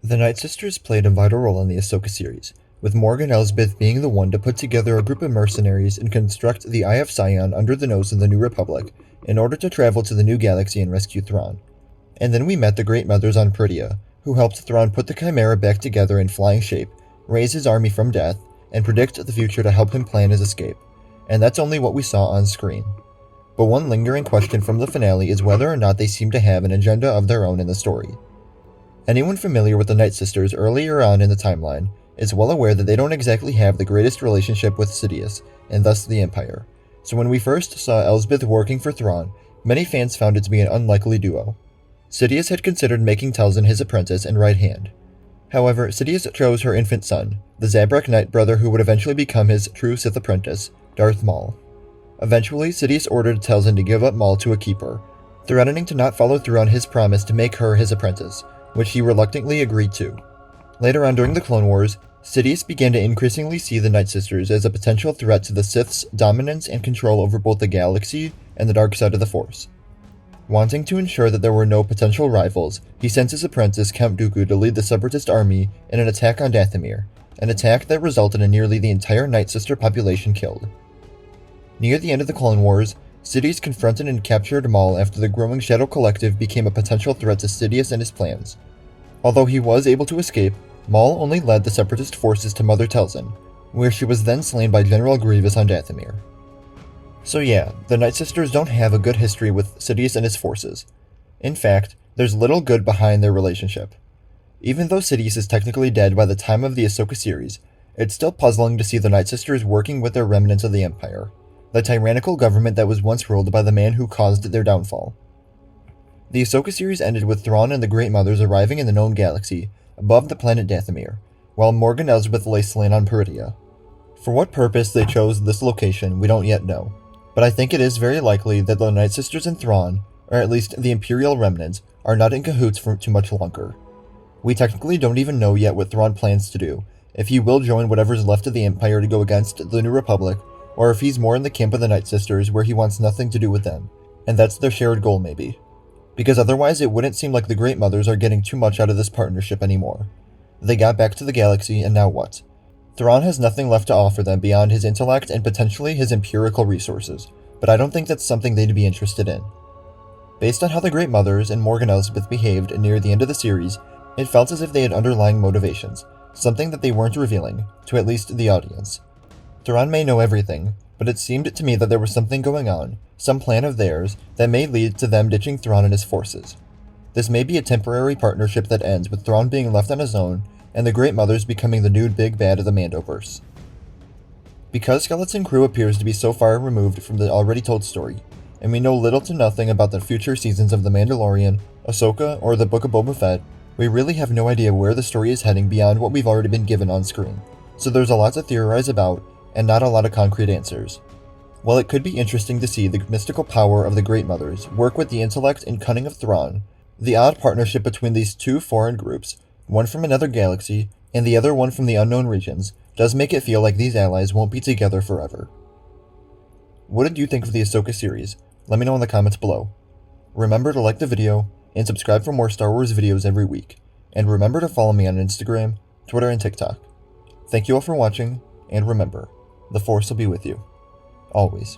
The Nightsisters played a vital role in the Ahsoka series, with Morgan Elsbeth being the one to put together a group of mercenaries and construct the Eye of Sion under the nose of the New Republic in order to travel to the New Galaxy and rescue Thrawn. And then we met the Great Mothers on Peridea, who helped Thrawn put the Chimera back together in flying shape, raise his army from death, and predict the future to help him plan his escape. And that's only what we saw on screen. But one lingering question from the finale is whether or not they seem to have an agenda of their own in the story. Anyone familiar with the Nightsisters earlier on in the timeline is well aware that they don't exactly have the greatest relationship with Sidious, and thus the Empire. So when we first saw Elsbeth working for Thrawn, many fans found it to be an unlikely duo. Sidious had considered making Telzin his apprentice and right hand. However, Sidious chose her infant son, the Zabrak Knight brother who would eventually become his true Sith apprentice, Darth Maul. Eventually, Sidious ordered Telzin to give up Maul to a keeper, threatening to not follow through on his promise to make her his apprentice, which he reluctantly agreed to. Later on during the Clone Wars, Sidious began to increasingly see the Nightsisters as a potential threat to the Sith's dominance and control over both the galaxy and the dark side of the Force. Wanting to ensure that there were no potential rivals, he sent his apprentice Count Dooku to lead the Separatist army in an attack on Dathomir, an attack that resulted in nearly the entire Nightsister population killed. Near the end of the Clone Wars, Sidious confronted and captured Maul after the growing Shadow Collective became a potential threat to Sidious and his plans. Although he was able to escape, Maul only led the Separatist forces to Mother Telzin, where she was then slain by General Grievous on Dathomir. So yeah, the Nightsisters don't have a good history with Sidious and his forces. In fact, there's little good behind their relationship. Even though Sidious is technically dead by the time of the Ahsoka series, it's still puzzling to see the Nightsisters working with their remnants of the Empire, the tyrannical government that was once ruled by the man who caused their downfall. The Ahsoka series ended with Thrawn and the Great Mothers arriving in the known galaxy, above the planet Dathomir, while Morgan Elsbeth lay slain on Peridea. For what purpose they chose this location, we don't yet know, but I think it is very likely that the Nightsisters and Thrawn, or at least the Imperial remnants, are not in cahoots for too much longer. We technically don't even know yet what Thrawn plans to do, if he will join whatever's left of the Empire to go against the New Republic, or if he's more in the camp of the Nightsisters where he wants nothing to do with them, and that's their shared goal maybe. Because otherwise it wouldn't seem like the Great Mothers are getting too much out of this partnership anymore. They got back to the galaxy, and now what? Thrawn has nothing left to offer them beyond his intellect and potentially his empirical resources, but I don't think that's something they'd be interested in. Based on how the Great Mothers and Morgan Elsbeth behaved near the end of the series, it felt as if they had underlying motivations, something that they weren't revealing, to at least the audience. Thrawn may know everything, but it seemed to me that there was something going on, some plan of theirs, that may lead to them ditching Thrawn and his forces. This may be a temporary partnership that ends with Thrawn being left on his own, and the Great Mothers becoming the new big bad of the Mandoverse. Because Skeleton Crew appears to be so far removed from the already told story, and we know little to nothing about the future seasons of The Mandalorian, Ahsoka, or the Book of Boba Fett, we really have no idea where the story is heading beyond what we've already been given on screen, so there's a lot to theorize about, and not a lot of concrete answers. While it could be interesting to see the mystical power of the Great Mothers work with the intellect and cunning of Thrawn, the odd partnership between these two foreign groups, one from another galaxy, and the other one from the unknown regions, does make it feel like these allies won't be together forever. What did you think of the Ahsoka series? Let me know in the comments below. Remember to like the video, and subscribe for more Star Wars videos every week, and remember to follow me on Instagram, Twitter, and TikTok. Thank you all for watching, and remember, the Force will be with you. Always.